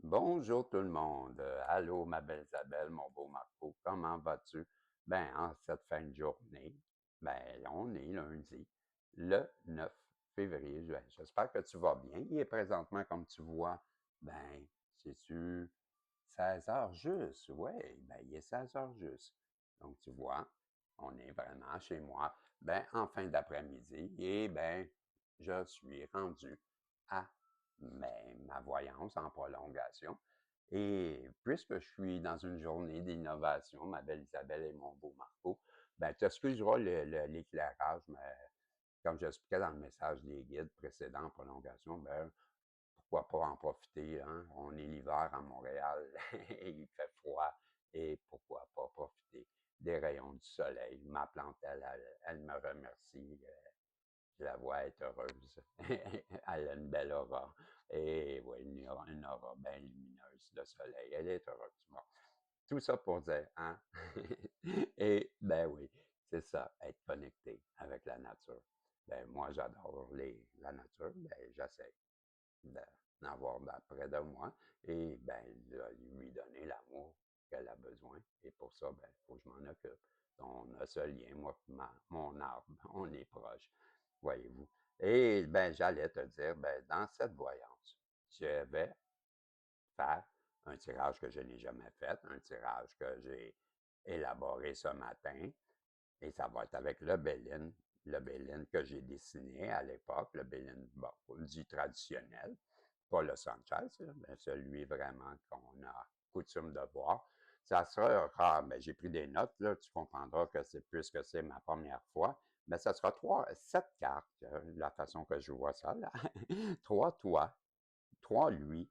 Bonjour tout le monde. Allô, ma belle Isabelle, mon beau Marco. Comment vas-tu? Ben, en cette fin de journée, ben, on est lundi, le 9 février. J'espère que tu vas bien. Il est présentement, comme tu vois, ben, c'est-tu 16 heures juste? Oui, ben, il est 16 heures juste. Donc, tu vois, on est vraiment chez moi, ben, en fin d'après-midi, et ben, je suis rendu à ma voyance en prolongation. Et puisque je suis dans une journée d'innovation, ma belle Isabelle et mon beau Marco, ben, tu excuseras l'éclairage, mais comme j'expliquais dans le message des guides précédents en prolongation, ben, pourquoi pas en profiter, hein? On est l'hiver à Montréal et il fait froid, et pourquoi pas profiter des rayons du soleil. Ma plante, elle me remercie. Je la vois être heureuse. Elle a une belle aura. Et oui, une aura bien lumineuse, le soleil. Elle est heureuse. Bon. Tout ça pour dire, hein? Et ben oui, c'est ça, être connecté avec la nature. Ben moi, j'adore la nature. Ben j'essaie d'en avoir près de moi et ben de lui donner l'amour qu'elle a besoin. Et pour ça, ben, il faut que je m'en occupe. On a ce lien, moi, mon arbre, on est proche, voyez-vous. Et ben, j'allais te dire, ben, dans cette voyance, je vais faire un tirage que je n'ai jamais fait, un tirage que j'ai élaboré ce matin, et ça va être avec le Béline que j'ai dessiné à l'époque, le Béline bon, du traditionnel, pas le Sanchez, mais celui vraiment qu'on a coutume de voir. Ça sera rare, mais j'ai pris des notes, là, tu comprendras que c'est puisque c'est ma première fois, mais ça sera 7 cartes, la façon que je vois ça, là. 3 toi, 3 lui,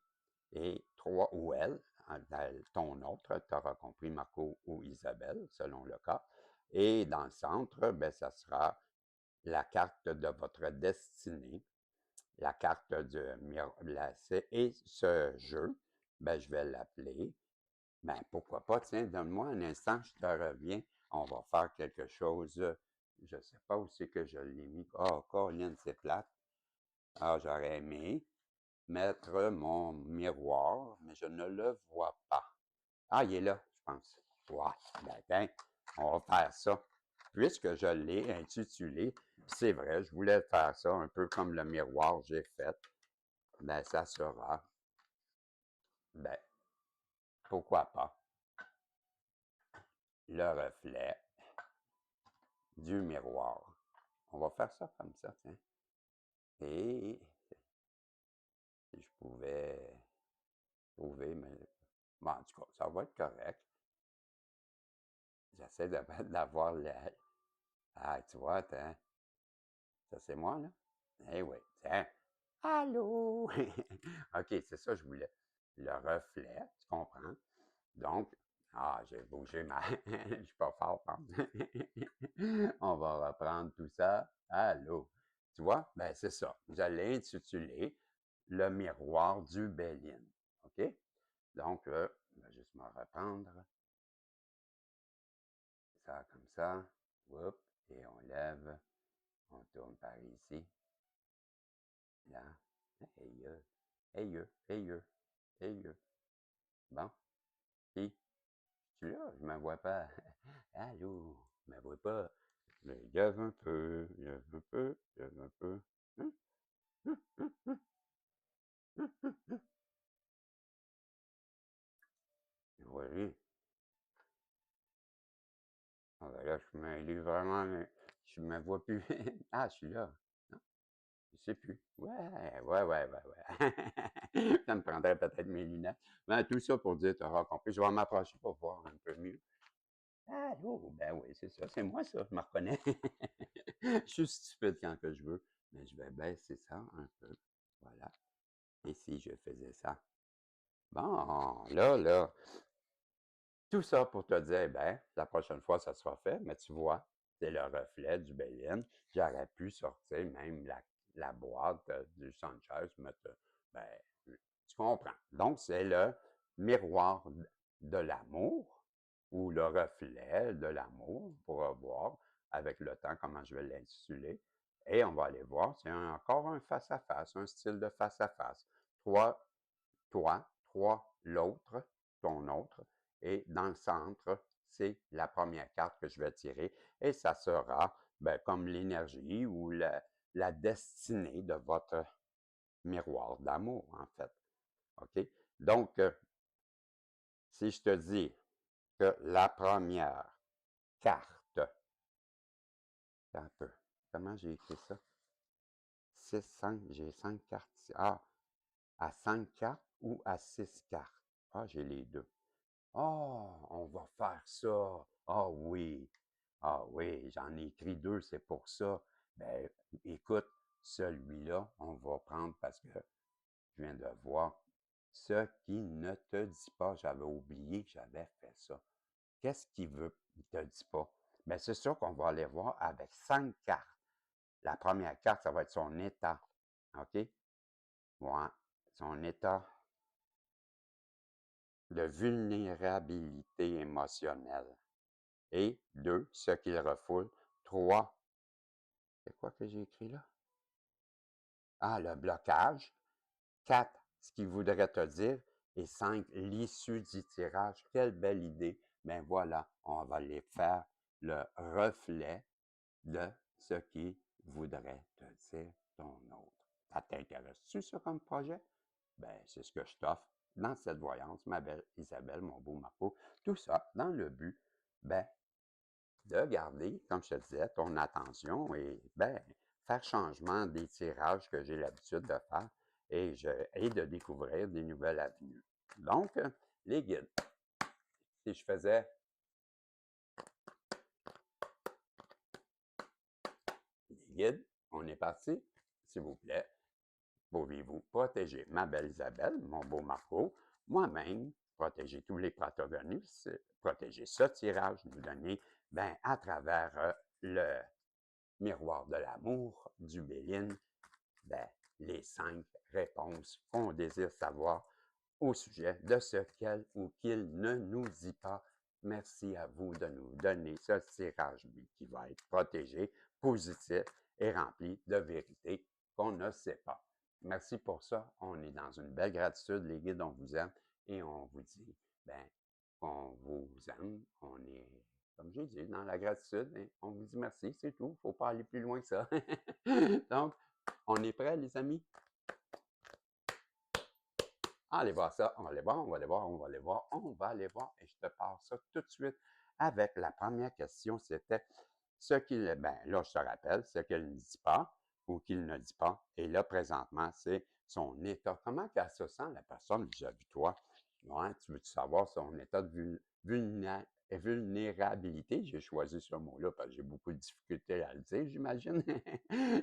et 3 ou elle, ton autre, tu auras compris Marco ou Isabelle, selon le cas. Et dans le centre, ben, ça sera la carte de votre destinée, la carte de et ce jeu, ben, je vais l'appeler. Ben, pourquoi pas, tiens, donne-moi un instant, je te reviens. On va faire quelque chose. Je ne sais pas où c'est que je l'ai mis. Oh, Colin, c'est plate. Ah, j'aurais aimé mettre mon miroir, mais je ne le vois pas. Ah, il est là, je pense. Ouais, ben, on va faire ça. Puisque je l'ai intitulé, c'est vrai, je voulais faire ça un peu comme le miroir que j'ai fait. Ben, ça sera, ben, pourquoi pas, le reflet du miroir. On va faire ça comme ça, tiens. Et si je pouvais trouver, mais bon, en tout cas, ça va être correct. J'essaie d'avoir la. Ah, tu vois, tiens, ça c'est moi, là? Eh oui, tiens. Allô? OK, c'est ça que je voulais. Le reflet, tu comprends? Donc, j'ai bougé ma. Je suis pas fort, pense. On va reprendre tout ça. Allô? Tu vois? Ben, c'est ça. Je l'ai intitulé Le miroir du Béline. OK? Donc, je vais juste me reprendre ça comme ça. Oups, et on lève. On tourne par ici. Là. Hey, hey, hey, hey. Bon. Puis, je suis là, je me vois pas. Allô? Je me vois pas. Mais lève un peu, lève un peu, lève un peu. Hum, hum, hum, hum, hum, hum, hum. Oui. Ah ben là, je me lis vraiment, je me vois plus. Ah, je suis là. Non, je sais plus. Ouais. Ça me prendrait peut-être mes lunettes. Ben, tout ça pour dire, tu auras compris. Je vais m'approcher pour voir un peu mieux. Allô? Ben oui, c'est ça. C'est moi, ça. Je me reconnais. Je suis stupide quand que je veux. Mais je vais baisser ça un peu. Voilà. Et si je faisais ça? Bon, là, tout ça pour te dire, ben, la prochaine fois, ça sera fait, mais tu vois, c'est le reflet du Béline. J'aurais pu sortir même la boîte du Sanchez, mettre, ben, tu comprends. Donc, c'est le miroir de l'amour ou le reflet de l'amour pour voir avec le temps comment je vais l'intituler. Et on va aller voir, c'est encore un face-à-face, un style de face-à-face. Toi, 3, l'autre, ton autre, et dans le centre, c'est la première carte que je vais tirer, et ça sera comme l'énergie ou la destinée de votre miroir d'amour, en fait. OK? Donc, si je te dis que la première carte, un peu, comment j'ai écrit ça? 6, 5, j'ai 5 cartes. Ah, à 5 cartes ou à 6 cartes? Ah, j'ai les deux. Ah, on va faire ça. Ah oui. Ah oui, j'en ai écrit deux, c'est pour ça. Ben, écoute, celui-là, on va prendre parce que je viens de voir. Ce qui ne te dit pas, j'avais oublié que j'avais fait ça. Qu'est-ce qu'il veut, il te dit pas? Bien, c'est sûr qu'on va aller voir avec 5 cartes. La première carte, ça va être son état. OK? Ouais, son état de vulnérabilité émotionnelle. Et 2, ce qu'il refoule. 3, c'est quoi que j'ai écrit là? Ah, le blocage. 4, ce qu'il voudrait te dire. Et 5, l'issue du tirage. Quelle belle idée. Ben voilà, on va aller faire le reflet de ce qu'il voudrait te dire ton autre. Ça t'intéresse-tu, ça, comme projet? Ben, c'est ce que je t'offre dans cette voyance, ma belle Isabelle, mon beau Marco. Tout ça dans le but, ben, de garder, comme je te disais, ton attention et faire changement des tirages que j'ai l'habitude de faire et de découvrir des nouvelles avenues. Donc, les guides. Si je faisais les guides, on est parti, s'il vous plaît. Pouvez-vous protéger ma belle Isabelle, mon beau Marco, moi-même, protéger tous les protagonistes, protéger ce tirage, nous donner, à travers le miroir de l'amour du Béline, les 5 réponses qu'on désire savoir au sujet de ce qu'elle ou qu'il ne nous dit pas. Merci à vous de nous donner ce tirage qui va être protégé, positif et rempli de vérité qu'on ne sait pas. Merci pour ça. On est dans une belle gratitude. Les guides, on vous aime et on vous dit qu'on vous aime. On est, comme j'ai dit, dans la gratitude. Et on vous dit merci, c'est tout. Il ne faut pas aller plus loin que ça. Donc, on est prêts, les amis? Allez voir ça, on va aller voir, on va aller voir, on va aller voir, on va aller voir. Et je te passe ça tout de suite avec la première question. C'était ce qu'il, là, je te rappelle, ce qu'il ne dit pas ou qu'il ne dit pas. Et là, présentement, c'est son état. Comment qu'elle se sent, la personne vis-à-vis de toi? Ouais, tu veux-tu savoir son état de vulnérabilité? J'ai choisi ce mot-là parce que j'ai beaucoup de difficultés à le dire, j'imagine.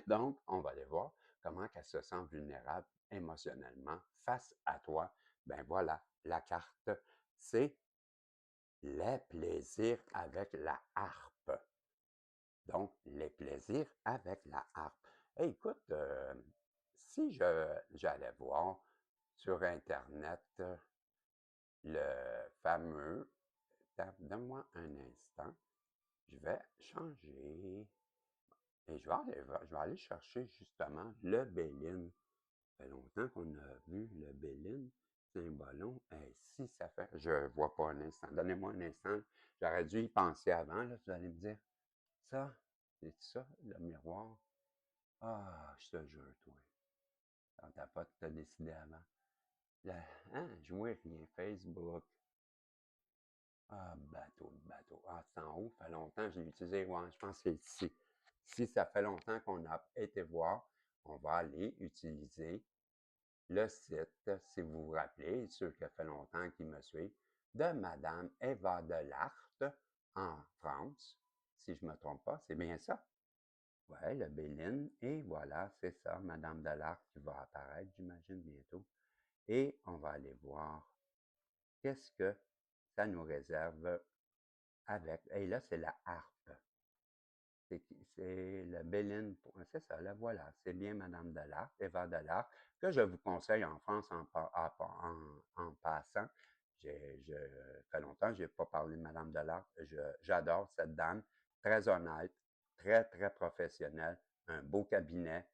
Donc, on va aller voir comment elle se sent vulnérable émotionnellement face à toi. Ben voilà, la carte, c'est les plaisirs avec la harpe. Donc, les plaisirs avec la harpe. Hey, écoute, si j'allais voir sur Internet le fameux, donne-moi un instant, je vais changer et je vais aller chercher justement le Béline. Ça fait longtemps qu'on a vu le Béline, c'est un ballon. Si ça fait, je vois pas un instant. Donnez-moi un instant. J'aurais dû y penser avant, là. Vous allez me dire, ça, c'est ça, le miroir? Ah, je te jure, toi. Quand t'as pas t'as décidé avant. Le, jouer rien, Facebook. Ah, bateau, bateau. Ah, c'est en haut, ça fait longtemps que je l'ai utilisé. Ouais, je pense que c'est ici. Si ça fait longtemps qu'on a été voir, on va aller utiliser le site, si vous vous rappelez, ceux qui fait longtemps qui me suivent, de Madame Eva Delarte en France. Si je ne me trompe pas, c'est bien ça? Oui, le Béline. Et voilà, c'est ça, Madame Delarte qui va apparaître, j'imagine, bientôt. Et on va aller voir qu'est-ce que ça nous réserve avec. Et là, c'est la harpe. C'est le Béline, c'est ça, la voilà. C'est bien Madame Delarte, Eva Delarte, que je vous conseille en France en passant. Je fait longtemps que je n'ai pas parlé de Madame Delarte. J'adore cette dame, très honnête, très, très professionnelle, un beau cabinet,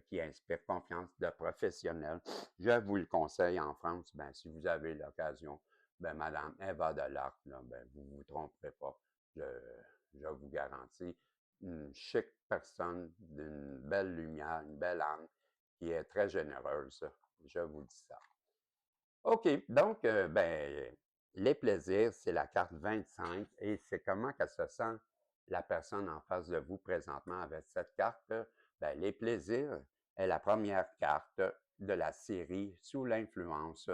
qui inspire confiance, de professionnel. Je vous le conseille en France, ben, si vous avez l'occasion, ben, Madame Eva Delarc, là, ben, vous ne vous tromperez pas. Je, je vous garantis. Une chic personne d'une belle lumière, une belle âme, qui est très généreuse. Je vous dis ça. OK, donc, ben, les plaisirs, c'est la carte 25 et c'est comment qu'elle se sent la personne en face de vous présentement avec cette carte. Ben, les plaisirs est la première carte de la série sous l'influence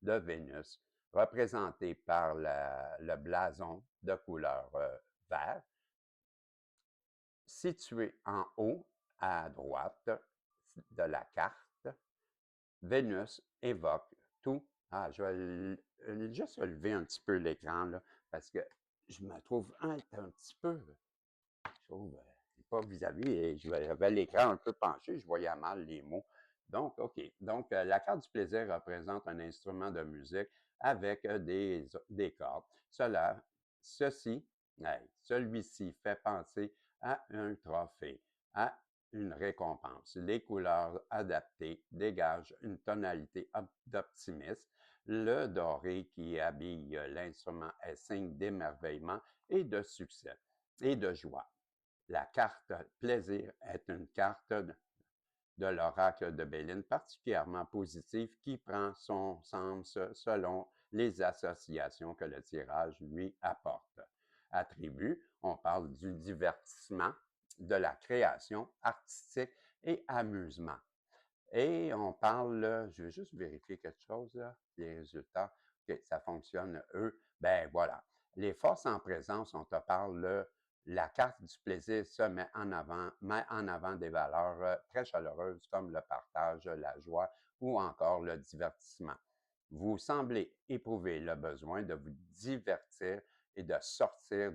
de Vénus, représentée par le blason de couleur vert, situé en haut à droite de la carte. Vénus évoque tout. Ah, je vais juste lever un petit peu l'écran, là, parce que je me trouve être un petit peu, je trouve, pas vis-à-vis, et j'avais l'écran un peu penché, je voyais mal les mots. Donc, OK. Donc, la carte du plaisir représente un instrument de musique avec des cordes. Ceci, celui-ci fait penser à un trophée, à une récompense. Les couleurs adaptées dégagent une tonalité d'optimisme. Le doré qui habille l'instrument est signe d'émerveillement et de succès et de joie. La carte plaisir est une carte de l'oracle de Béline particulièrement positive qui prend son sens selon les associations que le tirage lui apporte. Attribut, on parle du divertissement, de la création artistique et amusement. Et on parle, je vais juste vérifier quelque chose, là, les résultats, que ça fonctionne, eux. Ben voilà. Les forces en présence, on te parle, la carte du plaisir se met en avant des valeurs très chaleureuses comme le partage, la joie ou encore le divertissement. Vous semblez éprouver le besoin de vous divertir et de sortir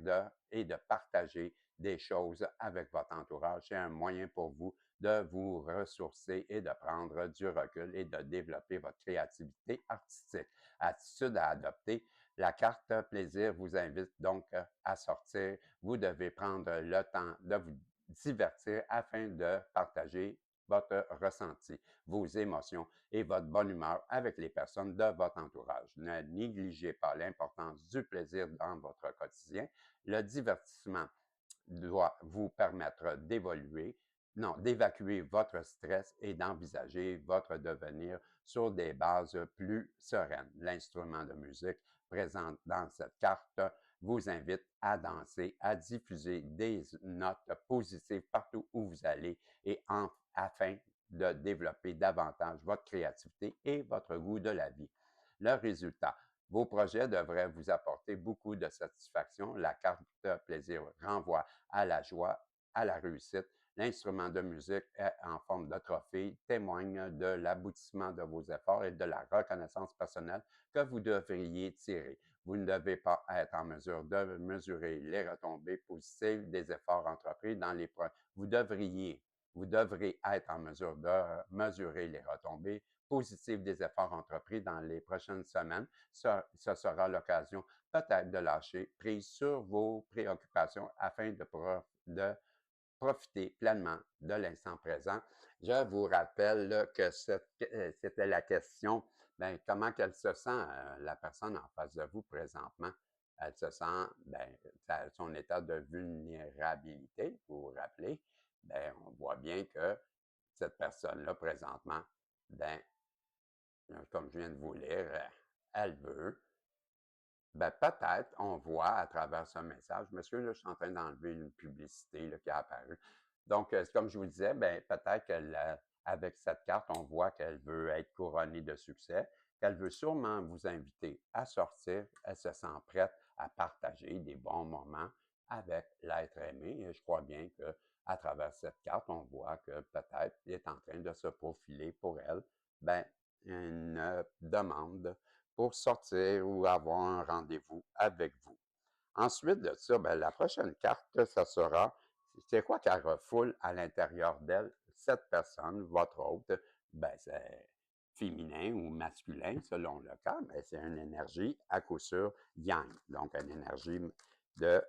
et de partager des choses avec votre entourage. C'est un moyen pour vous de vous ressourcer et de prendre du recul et de développer votre créativité artistique. Attitude à adopter. La carte plaisir vous invite donc à sortir. Vous devez prendre le temps de vous divertir afin de partager votre ressenti, vos émotions et votre bonne humeur avec les personnes de votre entourage. Ne négligez pas l'importance du plaisir dans votre quotidien. Le divertissement doit vous permettre d'évoluer, non, d'évacuer votre stress et d'envisager votre devenir sur des bases plus sereines. L'instrument de musique présent dans cette carte vous invite à danser, à diffuser des notes positives partout où vous allez et afin de développer davantage votre créativité et votre goût de la vie. Le résultat, vos projets devraient vous apporter beaucoup de satisfaction. La carte plaisir renvoie à la joie, à la réussite. L'instrument de musique est en forme de trophée, témoigne de l'aboutissement de vos efforts et de la reconnaissance personnelle que vous devriez tirer. Vous ne devez pas être en mesure de mesurer les retombées positives des efforts entrepris dans les vous devrez être en mesure de mesurer les retombées positives des efforts entrepris dans les prochaines semaines. Ce sera l'occasion peut-être de lâcher prise sur vos préoccupations afin de profiter pleinement de l'instant présent. Je vous rappelle que c'était la question, ben, comment qu'elle se sent, la personne en face de vous présentement. Elle se sent, ben, son état de vulnérabilité, vous vous rappelez, ben, on voit bien que cette personne-là présentement, ben, comme je viens de vous lire, elle veut. Ben, peut-être, on voit à travers ce message, monsieur, là, je suis en train d'enlever une publicité là, qui a apparu. Donc, comme je vous le disais, ben, peut-être qu'avec cette carte, on voit qu'elle veut être couronnée de succès, qu'elle veut sûrement vous inviter à sortir. Elle se sent prête à partager des bons moments avec l'être aimé. Et je crois bien qu'à travers cette carte, on voit que peut-être il est en train de se profiler pour elle, ben, une demande pour sortir ou avoir un rendez-vous avec vous. Ensuite de ça, ben, la prochaine carte, ça sera, c'est quoi qu'elle refoule à l'intérieur d'elle, cette personne, votre hôte, ben, c'est féminin ou masculin selon le cas, mais c'est une énergie à coup sûr yang, donc une énergie de,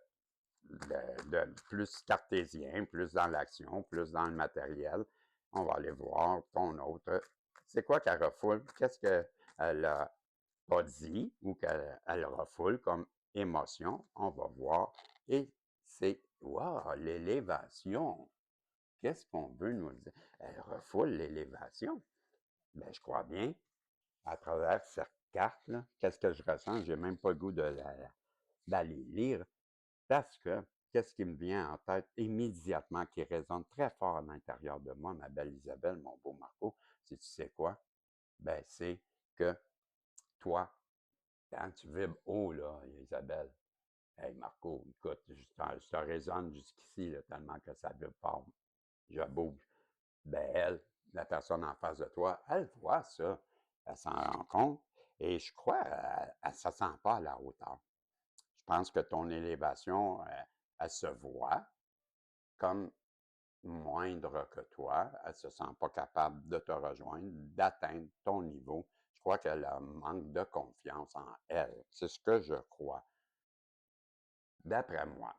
de plus cartésien, plus dans l'action, plus dans le matériel. On va aller voir ton autre. C'est quoi qu'elle refoule? Qu'est-ce qu'elle a pas dit ou qu'elle refoule comme émotion? On va voir. Et c'est, wow, l'élévation. Qu'est-ce qu'on veut nous dire? Elle refoule l'élévation. Ben, je crois bien, à travers cette carte, là, qu'est-ce que je ressens? J'ai même pas le goût d'aller lire parce que qu'est-ce qui me vient en tête immédiatement, qui résonne très fort à l'intérieur de moi, ma belle Isabelle, mon beau Marco, si tu sais quoi? Ben, c'est que toi, quand tu vibres haut, là, Isabelle, hey Marco, écoute, je te résonne jusqu'ici, là, tellement que ça vibre fort. Je bouge. Ben, elle, la personne en face de toi, elle voit ça. Elle s'en rend compte. Et je crois qu'elle ne se sent pas à la hauteur. Je pense que ton élévation, elle se voit comme moindre que toi. Elle ne se sent pas capable de te rejoindre, d'atteindre ton niveau. Je crois qu'elle a un manque de confiance en elle. C'est ce que je crois. D'après moi,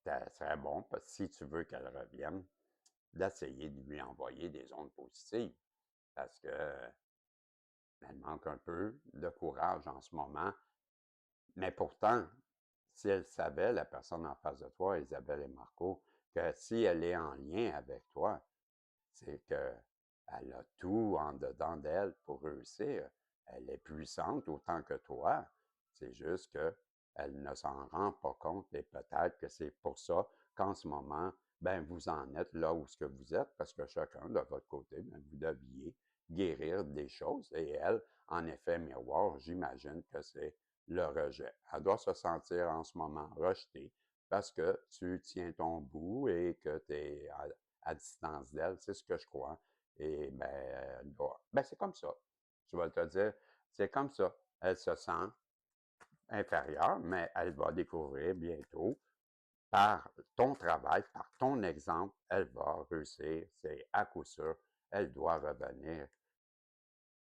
ça serait bon, parce que si tu veux qu'elle revienne, d'essayer de lui envoyer des ondes positives. Parce que elle manque un peu de courage en ce moment. Mais pourtant, si elle savait, la personne en face de toi, Isabelle et Marco, que si elle est en lien avec toi, c'est qu'elle a tout en dedans d'elle pour réussir. Elle est puissante autant que toi. C'est juste qu'elle ne s'en rend pas compte et peut-être que c'est pour ça qu'en ce moment, ben, vous en êtes là où ce que vous êtes, parce que chacun de votre côté, ben, vous deviez guérir des choses. Et elle, en effet, miroir, j'imagine que c'est le rejet. Elle doit se sentir en ce moment rejetée parce que tu tiens ton bout et que tu es à distance d'elle, c'est ce que je crois. Et ben, c'est comme ça. Je vais te dire, c'est comme ça. Elle se sent inférieure, mais elle va découvrir bientôt par ton travail, par ton exemple, elle va réussir. C'est à coup sûr. Elle doit revenir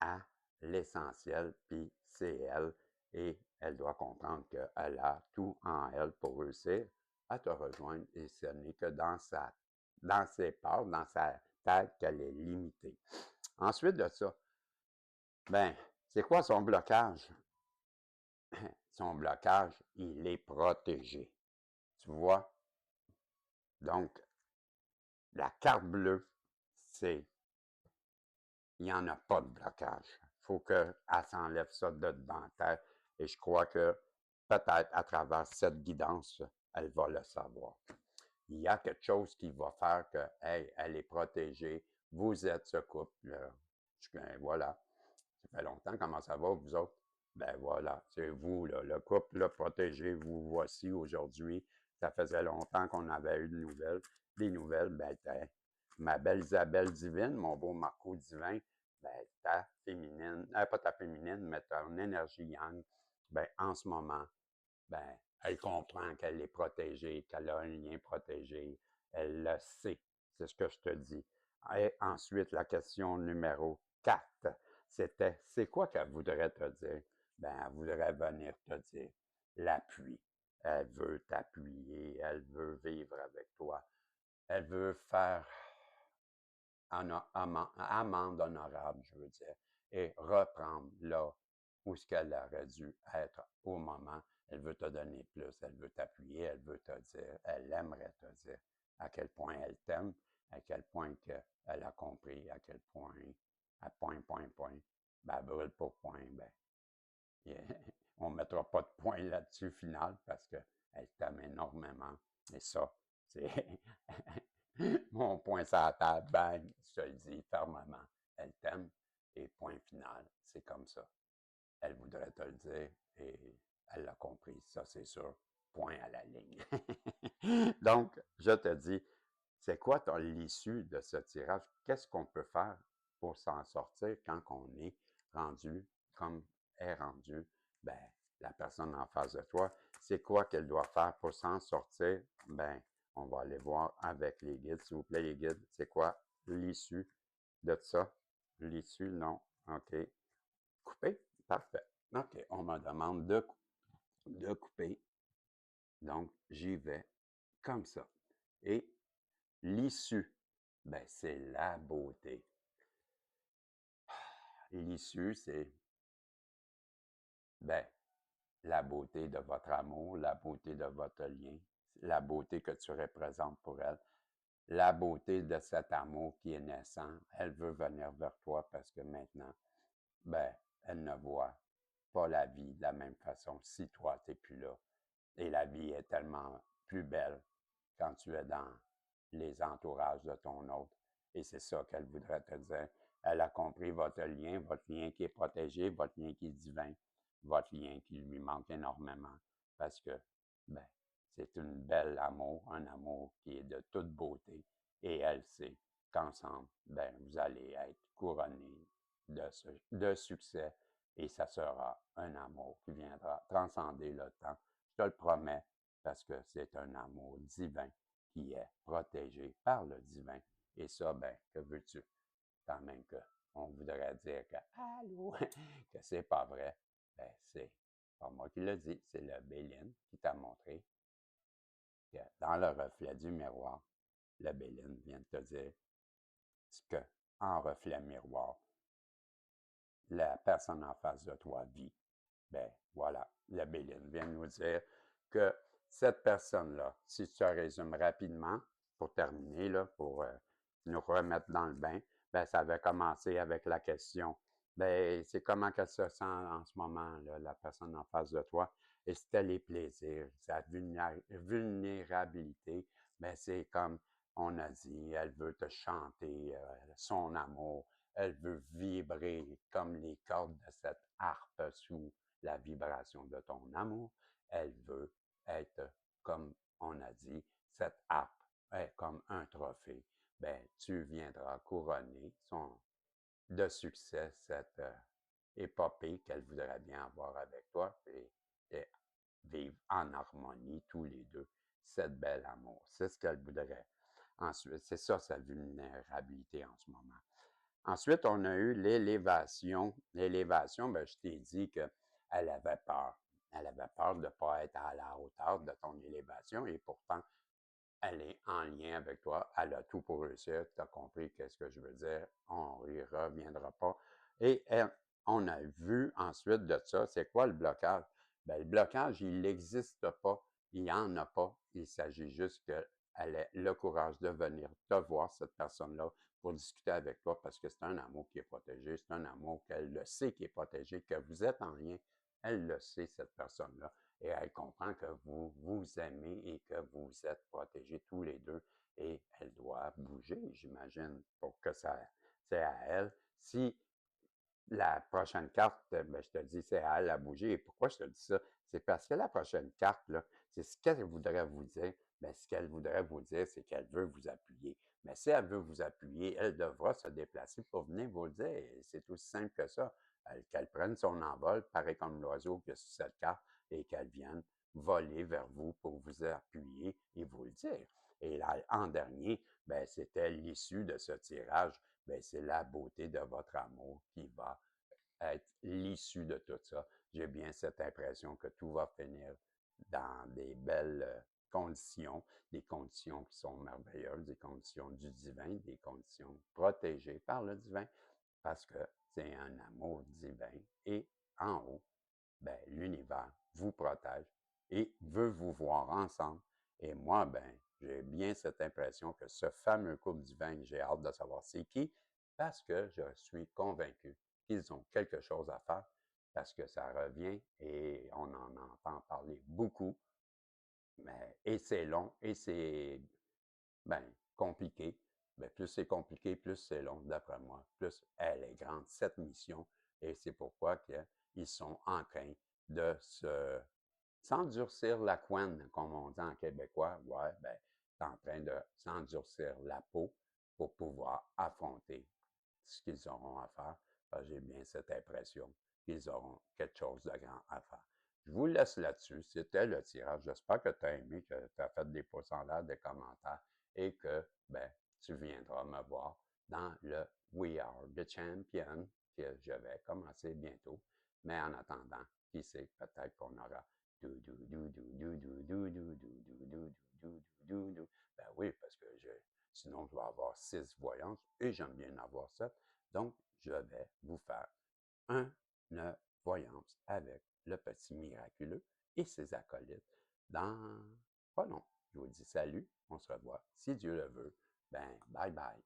à l'essentiel, puis c'est elle. Et elle doit comprendre qu'elle a tout en elle pour réussir à te rejoindre. Et ce n'est que dans ses peurs, dans sa tête qu'elle est limitée. Ensuite de ça, ben, c'est quoi son blocage? Son blocage, il est protégé. Tu vois? Donc, la carte bleue, c'est il n'y en a pas de blocage. Il faut qu'elle s'enlève ça de devant la tête. Et je crois que peut-être à travers cette guidance, elle va le savoir. Il y a quelque chose qui va faire que, hey, elle est protégée. Vous êtes ce couple. Ben, voilà. Ça fait longtemps. Comment ça va, vous autres? Ben voilà, c'est vous, là, le couple là, protégé, vous voici aujourd'hui. Ça faisait longtemps qu'on avait eu de nouvelles. Des nouvelles, ben, ma belle Isabelle divine, mon beau Marco divin, ben, ta féminine, pas ta féminine, mais ton énergie yang, ben, en ce moment, ben, elle comprend qu'elle est protégée, qu'elle a un lien protégé. Elle le sait. C'est ce que je te dis. Et ensuite, la question numéro 4, c'était, c'est quoi qu'elle voudrait te dire? Ben, elle voudrait venir te dire l'appui. Elle veut t'appuyer, elle veut vivre avec toi. Elle veut faire amende honorable, je veux dire, et reprendre là où ce qu'elle aurait dû être au moment. Elle veut te donner plus, elle veut t'appuyer, elle veut te dire, elle aimerait te dire à quel point elle t'aime, à quel point elle a compris, à quel point, à point, ben, brûle pour point, ben, on ne mettra pas de point là-dessus final parce qu'elle t'aime énormément. Et ça, c'est mon point sur la table, bang, je te le dis fermement. Elle t'aime et point final. C'est comme ça. Elle voudrait te le dire et elle l'a compris. Ça, c'est sûr. Point à la ligne. Donc, je te dis, c'est quoi l'issue de ce tirage? Qu'est-ce qu'on peut faire pour s'en sortir quand on est rendu comme est rendu? Ben, la personne en face de toi, c'est quoi qu'elle doit faire pour s'en sortir? Ben, on va aller voir avec les guides. S'il vous plaît, les guides, c'est quoi l'issue de ça? L'issue, non. OK. Couper? Parfait. OK. On me demande de couper. Donc, j'y vais comme ça. Et l'issue ben, c'est la beauté. L'issue, c'est, ben, la beauté de votre amour, la beauté de votre lien, la beauté que tu représentes pour elle, la beauté de cet amour qui est naissant. Elle veut venir vers toi parce que maintenant, ben, elle ne voit pas la vie de la même façon si toi, tu n'es plus là. Et la vie est tellement plus belle quand tu es dans les entourages de ton autre. Et c'est ça qu'elle voudrait te dire. Elle a compris votre lien qui est protégé, votre lien qui est divin, votre lien qui lui manque énormément. Parce que, ben, c'est une belle amour, un amour qui est de toute beauté. Et elle sait qu'ensemble, ben, vous allez être couronnés de succès et ça sera un amour qui viendra transcender le temps. Je te le promets parce que c'est un amour divin qui est protégé par le divin. Et ça, ben, que veux-tu? Quand même qu'on voudrait dire que, allô, que c'est pas vrai. Ben, c'est pas moi qui le dis, c'est le Béline qui t'a montré que dans le reflet du miroir, le Béline vient de te dire ce que, en reflet miroir, la personne en face de toi vit. Ben voilà, la Béline vient nous dire que cette personne-là, si tu résumes rapidement, pour terminer, là, pour nous remettre dans le bain, ben ça avait commencé avec la question, ben c'est comment qu'elle se sent en ce moment, là, la personne en face de toi, et c'était les plaisirs, sa vulnérabilité, ben c'est comme on a dit, elle veut te chanter son amour, elle veut vibrer comme les cordes de cette harpe sous la vibration de ton amour. Elle veut être, comme on a dit, cette harpe est comme un trophée. Ben, tu viendras couronner de succès cette épopée qu'elle voudrait bien avoir avec toi et vivre en harmonie tous les deux cette belle amour. C'est ce qu'elle voudrait. Ensuite, c'est ça sa vulnérabilité en ce moment. Ensuite, on a eu l'élévation. L'élévation, ben, je t'ai dit qu'elle avait peur. Elle avait peur de ne pas être à la hauteur de ton élévation et pourtant, elle est en lien avec toi. Elle a tout pour réussir. Tu as compris qu'est-ce que je veux dire. On n'y reviendra pas. Et on a vu ensuite de ça, c'est quoi le blocage? Ben, le blocage, il n'existe pas. Il n'y en a pas. Il s'agit juste qu'elle ait le courage de venir te voir, cette personne-là, pour discuter avec toi parce que c'est un amour qui est protégé. C'est un amour qu'elle le sait qui est protégé, que vous êtes en lien. Elle le sait, cette personne-là et elle comprend que vous vous aimez et que vous êtes protégés tous les deux. Et elle doit bouger, j'imagine, pour que ça, c'est à elle. Si la prochaine carte, ben, je te dis, c'est à elle à bouger. Et pourquoi je te dis ça? C'est parce que la prochaine carte, là, c'est ce qu'elle voudrait vous dire. Ben, ce qu'elle voudrait vous dire, c'est qu'elle veut vous appuyer. Mais si elle veut vous appuyer, elle devra se déplacer pour venir vous le dire. Et c'est aussi simple que ça. Qu'elle prenne son envol, pareil comme l'oiseau qui est sur cette carte, et qu'elle vienne voler vers vous pour vous appuyer et vous le dire. Et là, en dernier, ben, c'était l'issue de ce tirage. Ben, c'est la beauté de votre amour qui va être l'issue de tout ça. J'ai bien cette impression que tout va finir dans des belles conditions, des conditions qui sont merveilleuses, des conditions du divin, des conditions protégées par le divin, parce que c'est un amour divin. Et en haut, ben, l'univers vous protège et veut vous voir ensemble. Et moi, ben, j'ai bien cette impression que ce fameux couple divin, j'ai hâte de savoir c'est qui, parce que je suis convaincu qu'ils ont quelque chose à faire, parce que ça revient et on en entend parler beaucoup, mais et c'est long et c'est ben, compliqué. Ben, plus c'est compliqué, plus c'est long, d'après moi. Plus elle est grande, cette mission. Et c'est pourquoi qu'ils sont en train de s'endurcir la couenne, comme on dit en québécois. Ouais, ben, c'est en train de s'endurcir la peau pour pouvoir affronter ce qu'ils auront à faire. J'ai bien cette impression qu'ils auront quelque chose de grand à faire. Je vous laisse là-dessus. C'était le tirage. J'espère que tu as aimé, que tu as fait des pouces en l'air, des commentaires et que ben, tu viendras me voir dans le We Are the Champion que je vais commencer bientôt. Mais en attendant, qui sait, peut-être qu'on aura ben oui, parce que Sinon, je vais avoir 6 voyances et j'aime bien en avoir 7. Donc, je vais vous faire une voyance avec le petit miraculeux et ses acolytes dans pas long. Je vous dis salut, on se revoit. Si Dieu le veut, ben bye bye.